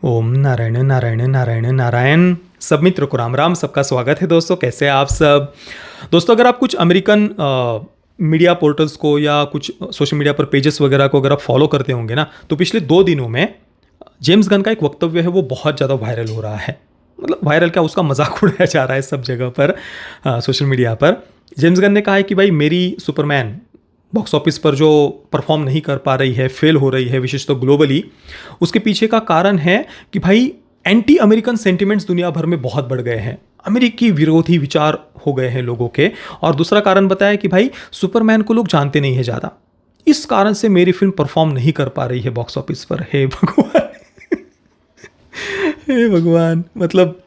ओम नारायण नारायण नारायण नारायण। सब मित्र को राम राम। सबका स्वागत है दोस्तों। कैसे हैं आप सब दोस्तों? अगर आप कुछ अमेरिकन मीडिया पोर्टल्स को या कुछ सोशल मीडिया पर पेजेस वगैरह को अगर आप फॉलो करते होंगे ना, तो पिछले 2 दिनों में जेम्स गन का एक वक्तव्य है वो बहुत ज़्यादा वायरल हो रहा है। मतलब वायरल क्या, उसका मजाक उड़ाया जा रहा है सब जगह पर, सोशल मीडिया पर। जेम्स गन ने कहा है कि भाई मेरी सुपरमैन बॉक्स ऑफिस पर जो परफॉर्म नहीं कर पा रही है, फेल हो रही है, विशेषतः ग्लोबली, उसके पीछे का कारण है कि भाई एंटी अमेरिकन सेंटिमेंट्स दुनिया भर में बहुत बढ़ गए हैं, अमेरिकी विरोधी विचार हो गए हैं लोगों के। और दूसरा कारण बताया कि भाई सुपरमैन को लोग जानते नहीं है ज़्यादा, इस कारण से मेरी फिल्म परफॉर्म नहीं कर पा रही है बॉक्स ऑफिस पर। हे भगवान हे भगवान, मतलब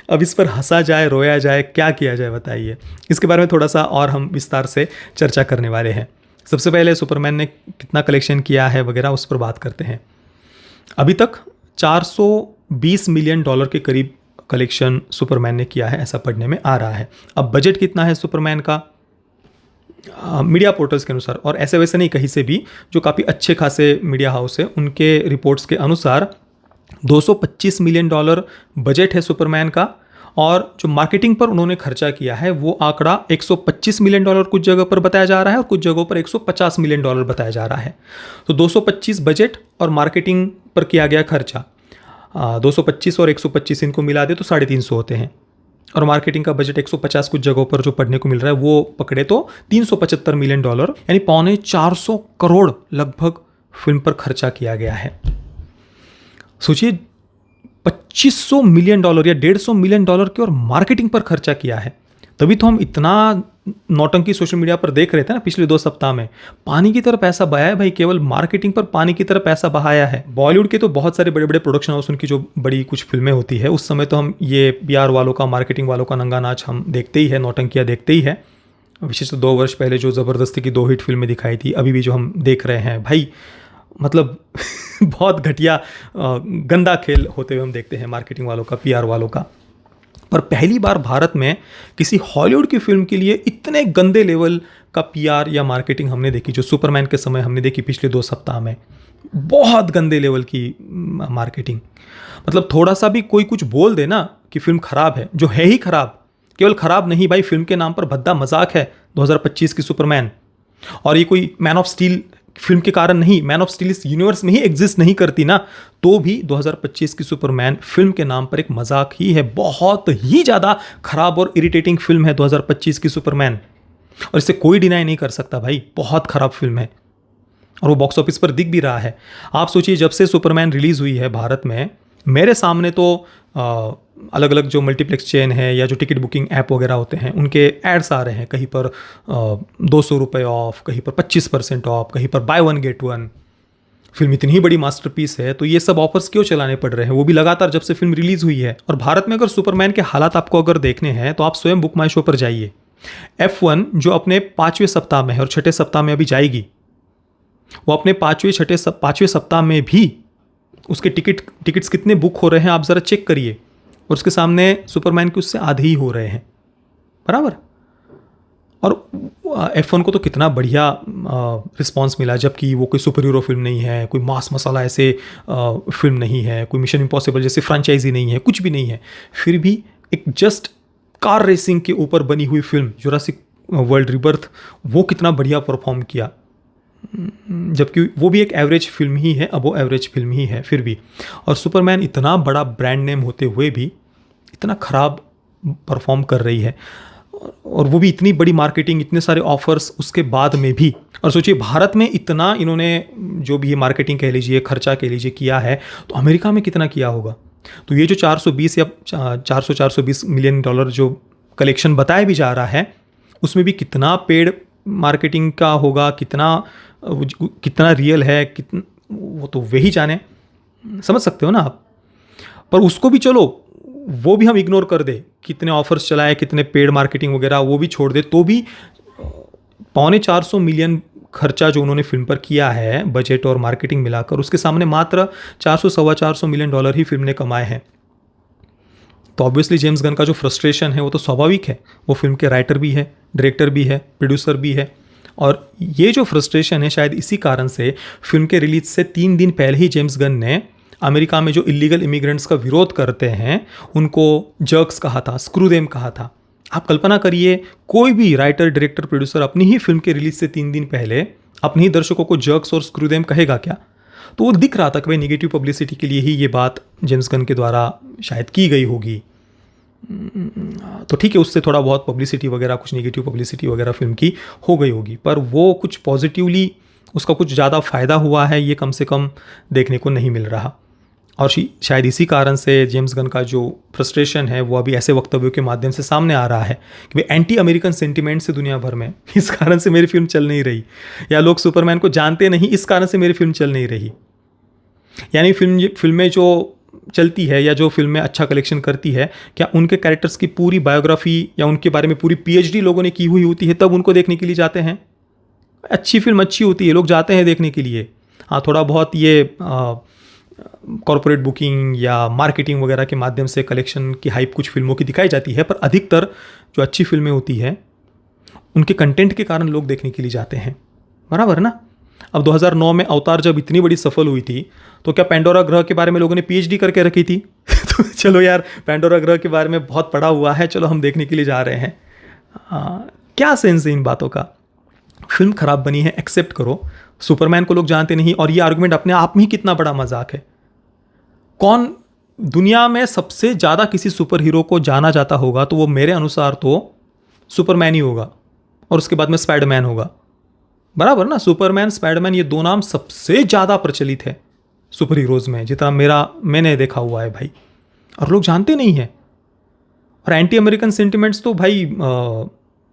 अब इस पर हंसा जाए, रोया जाए, क्या किया जाए बताइए। इसके बारे में थोड़ा सा और हम विस्तार से चर्चा करने वाले हैं। सबसे पहले सुपरमैन ने कितना कलेक्शन किया है वगैरह उस पर बात करते हैं। अभी तक 420 मिलियन डॉलर के करीब कलेक्शन सुपरमैन ने किया है, ऐसा पढ़ने में आ रहा है। अब बजट कितना है सुपरमैन का, मीडिया पोर्टल्स के अनुसार, और ऐसे वैसे नहीं, कहीं से भी जो काफ़ी अच्छे खासे मीडिया हाउस है उनके रिपोर्ट्स के अनुसार 225 मिलियन डॉलर बजट है सुपरमैन का। और जो मार्केटिंग पर उन्होंने खर्चा किया है वो आंकड़ा 125 मिलियन डॉलर कुछ जगह पर बताया जा रहा है और कुछ जगहों पर 150 मिलियन डॉलर बताया जा रहा है। तो 225 बजट और मार्केटिंग पर किया गया खर्चा, 225 और 125 इनको मिला दे तो 350 होते हैं। और मार्केटिंग का बजट 150 कुछ जगहों पर जो पढ़ने को मिल रहा है वो पकड़े तो 375 मिलियन डॉलर, यानी 325 करोड़ लगभग फिल्म पर खर्चा किया गया है। सोचिए, 2500 मिलियन डॉलर या 150 मिलियन डॉलर की और मार्केटिंग पर खर्चा किया है। तभी तो हम इतना नौटंकी सोशल मीडिया पर देख रहे थे ना पिछले 2 सप्ताह में। पानी की तरह पैसा बहाया है भाई, केवल मार्केटिंग पर पानी की तरह पैसा बहाया है। बॉलीवुड के तो बहुत सारे बड़े बड़े प्रोडक्शन हाउस, उनकी जो बड़ी कुछ फिल्में होती है उस समय तो हम ये पीआर वालों का, मार्केटिंग वालों का नंगा नाच हम देखते ही है, नौटंकियाँ देखते ही है। विशेषतः 2 वर्ष पहले जो ज़बरदस्ती की 2 हिट फिल्में दिखाई थी, अभी भी जो हम देख रहे हैं भाई, मतलब बहुत घटिया गंदा खेल होते हुए हम देखते हैं मार्केटिंग वालों का, पीआर वालों का। पर पहली बार भारत में किसी हॉलीवुड की फिल्म के लिए इतने गंदे लेवल का पीआर या मार्केटिंग हमने देखी, जो सुपरमैन के समय हमने देखी पिछले 2 सप्ताह में। बहुत गंदे लेवल की मार्केटिंग। मतलब थोड़ा सा भी कोई कुछ बोल दे ना कि फिल्म खराब है, जो है ही खराब, केवल खराब नहीं भाई, फिल्म के नाम पर भद्दा मजाक है 2025 की सुपरमैन। और ये कोई मैन ऑफ स्टील फिल्म के कारण नहीं, मैन ऑफ स्टील इस यूनिवर्स में ही एग्जिस्ट नहीं करती ना, तो भी 2025 की सुपरमैन फिल्म के नाम पर एक मजाक ही है। बहुत ही ज़्यादा खराब और इरिटेटिंग फिल्म है 2025 की सुपरमैन, और इसे कोई डिनाई नहीं कर सकता भाई, बहुत खराब फिल्म है। और वो बॉक्स ऑफिस पर दिख भी रहा है। आप सोचिए, जब से सुपरमैन रिलीज़ हुई है भारत में, मेरे सामने तो अलग अलग जो मल्टीप्लेक्स चेन है या जो टिकट बुकिंग ऐप वगैरह होते हैं उनके एड्स आ रहे हैं। कहीं पर 200 रुपये ऑफ, कहीं पर 25% ऑफ, कहीं पर बाय 1 गेट 1। फिल्म इतनी बड़ी मास्टरपीस है तो ये सब ऑफर्स क्यों चलाने पड़ रहे हैं, वो भी लगातार जब से फिल्म रिलीज़ हुई है। और भारत में अगर सुपरमैन के हालात आपको अगर देखने हैं तो आप स्वयं बुक माई शो पर जाइए। F1 जो अपने 5वें सप्ताह में है और 6ठे सप्ताह में अभी जाएगी, वो अपने 5वें सप्ताह में भी उसके टिकट्स कितने बुक हो रहे हैं आप ज़रा चेक करिए। और उसके सामने सुपरमैन के उससे आधे ही हो रहे हैं, बराबर। और F1 को तो कितना बढ़िया रिस्पांस मिला, जबकि वो कोई सुपर हीरो फिल्म नहीं है, कोई मास मसाला ऐसे फिल्म नहीं है, कोई मिशन इम्पॉसिबल जैसे फ्रेंचाइजी नहीं है, कुछ भी नहीं है। फिर भी एक जस्ट कार रेसिंग के ऊपर बनी हुई फिल्म जुरासिक वर्ल्ड रिबर्थ, वो कितना बढ़िया परफॉर्म किया, जबकि वो भी एक एवरेज फिल्म ही है, अब वो एवरेज फिल्म ही है फिर भी। और सुपरमैन इतना बड़ा ब्रांड नेम होते हुए भी इतना ख़राब परफॉर्म कर रही है, और वो भी इतनी बड़ी मार्केटिंग, इतने सारे ऑफर्स उसके बाद में भी। और सोचिए, भारत में इतना इन्होंने जो भी ये मार्केटिंग कह लीजिए, खर्चा कह लीजिए किया है, तो अमेरिका में कितना किया होगा। तो ये जो 420 या 420 मिलियन डॉलर जो कलेक्शन बताया भी जा रहा है, उसमें भी कितना पेड मार्केटिंग का होगा, कितना रियल है, कितना, वो तो वे ही जाने। समझ सकते हो ना आप। पर उसको भी चलो, वो भी हम इग्नोर कर दे, कितने ऑफर्स चलाए, कितने पेड मार्केटिंग वगैरह वो भी छोड़ दे, तो भी 450 मिलियन खर्चा जो उन्होंने फिल्म पर किया है, बजट और मार्केटिंग मिलाकर, उसके सामने मात्र 400-450 मिलियन डॉलर ही फिल्म ने कमाए हैं। तो ऑब्वियसली जेम्स गन का जो फ्रस्ट्रेशन है वो तो स्वाभाविक है। वो फिल्म के राइटर भी है, डायरेक्टर भी है, प्रोड्यूसर भी है। और ये जो फ्रस्ट्रेशन है, शायद इसी कारण से फिल्म के रिलीज से 3 दिन पहले ही जेम्स गन ने अमेरिका में जो इलीगल इमिग्रेंट्स का विरोध करते हैं उनको जर्क्स कहा था, स्क्रू देम कहा था। आप कल्पना करिए, कोई भी राइटर, डायरेक्टर, प्रोड्यूसर अपनी ही फिल्म के रिलीज से 3 दिन पहले अपने ही दर्शकों को जर्क्स और स्क्रू देम कहेगा क्या? तो वो दिख रहा था कि भाई निगेटिव पब्लिसिटी के लिए ही ये बात जेम्स गन के द्वारा शायद की गई होगी। तो ठीक है, उससे थोड़ा बहुत पब्लिसिटी वगैरह, कुछ नेगेटिव पब्लिसिटी वगैरह फिल्म की हो गई होगी, पर वो कुछ पॉजिटिवली उसका कुछ ज़्यादा फ़ायदा हुआ है ये कम से कम देखने को नहीं मिल रहा। और शायद इसी कारण से जेम्स गन का जो फ्रस्ट्रेशन है वो अभी ऐसे वक्तव्यों के माध्यम से सामने आ रहा है कि भाई एंटी अमेरिकन सेंटिमेंट से दुनिया भर में, इस कारण से मेरी फिल्म चल नहीं रही, या लोग सुपरमैन को जानते नहीं इस कारण से मेरी फिल्म चल नहीं रही। यानी फिल्में जो चलती है या जो फिल्में अच्छा कलेक्शन करती है, क्या उनके कैरेक्टर्स की पूरी बायोग्राफी या उनके बारे में पूरी पीएचडी लोगों ने की हुई होती है तब उनको देखने के लिए जाते हैं? अच्छी फिल्म अच्छी होती है, लोग जाते हैं देखने के लिए। हाँ, थोड़ा बहुत ये कॉरपोरेट बुकिंग या मार्केटिंग वगैरह के माध्यम से कलेक्शन की हाइप कुछ फिल्मों की दिखाई जाती है, पर अधिकतर जो अच्छी फिल्में होती हैं उनके कंटेंट के कारण लोग देखने के लिए जाते हैं, बराबर ना? अब 2009 में अवतार जब इतनी बड़ी सफल हुई थी तो क्या पैंडोरा ग्रह के बारे में लोगों ने पीएचडी करके रखी थी? तो चलो यार, पैंडोरा ग्रह के बारे में बहुत पढ़ा हुआ है, चलो हम देखने के लिए जा रहे हैं। क्या सेंस है इन बातों का? फिल्म खराब बनी है, एक्सेप्ट करो। सुपरमैन को लोग जानते नहीं, और ये आर्गुमेंट अपने आप में ही कितना बड़ा मजाक है। कौन दुनिया में सबसे ज़्यादा किसी सुपर हीरो को जाना जाता होगा तो वो मेरे अनुसार तो सुपरमैन ही होगा, और उसके बाद में स्पाइडरमैन होगा, बराबर ना? सुपरमैन, स्पाइडरमैन, ये 2 नाम सबसे ज़्यादा प्रचलित है सुपर हीरोज़ में, जितना मैंने देखा हुआ है भाई, और लोग जानते नहीं हैं। और एंटी अमेरिकन सेंटिमेंट्स तो भाई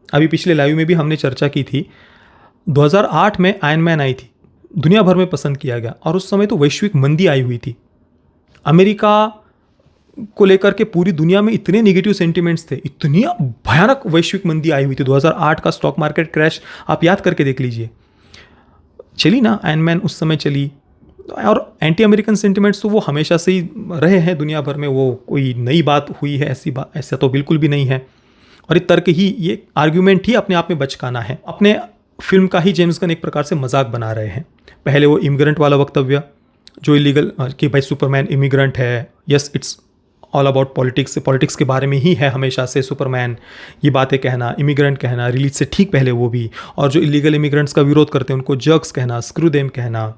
अभी पिछले लाइव में भी हमने चर्चा की थी। 2008 में आयरन मैन आई थी, दुनिया भर में पसंद किया गया, और उस समय तो वैश्विक मंदी आई हुई थी। अमेरिका को लेकर के पूरी दुनिया में इतने नेगेटिव सेंटिमेंट्स थे, इतनी भयानक वैश्विक मंदी आई हुई थी। 2008 का स्टॉक मार्केट क्रैश आप याद करके देख लीजिए। चली ना आयरन मैन, उस समय चली। और एंटी अमेरिकन सेंटिमेंट्स तो वो हमेशा से ही रहे हैं दुनिया भर में, वो कोई नई बात हुई है ऐसी बात, ऐसा तो बिल्कुल भी नहीं है। और ये तर्क ही, ये आर्ग्यूमेंट ही अपने आप में बचकाना है। अपने फिल्म का ही जेम्स गन एक प्रकार से मजाक बना रहे हैं। पहले वो इमिग्रेंट वाला वक्तव्य जो इलीगल, कि भाई सुपरमैन इमिग्रेंट है, yes it's all about politics, politics के बारे में ही है हमेशा से सुपरमैन, ये बातें कहना, इमिग्रेंट कहना, रिलीज से ठीक पहले वो भी, और जो इलीगल इमिग्रेंट्स का विरोध करते हैं उनको जर्क्स कहना, स्क्रू देम कहना,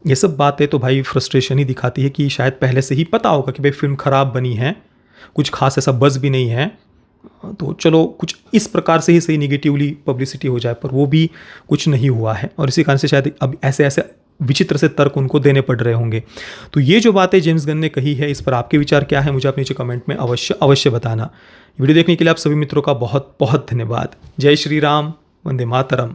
ये सब बातें तो भाई फ्रस्ट्रेशन ही दिखाती है कि शायद पहले से ही पता होगा कि भाई फिल्म ख़राब बनी है, कुछ खास ऐसा बज़ भी नहीं है, तो चलो कुछ इस प्रकार से ही सही निगेटिवली पब्लिसिटी हो जाए, पर वो भी कुछ नहीं हुआ है। और इसी कारण से शायद अब ऐसे ऐसे विचित्र से तर्क उनको देने पड़ रहे होंगे। तो ये जो बातें जेम्स गन ने कही है, इस पर आपके विचार क्या है, मुझे आप नीचे कमेंट में अवश्य बताना। वीडियो देखने के लिए आप सभी मित्रों का बहुत बहुत धन्यवाद। जय श्री राम, वंदे मातरम।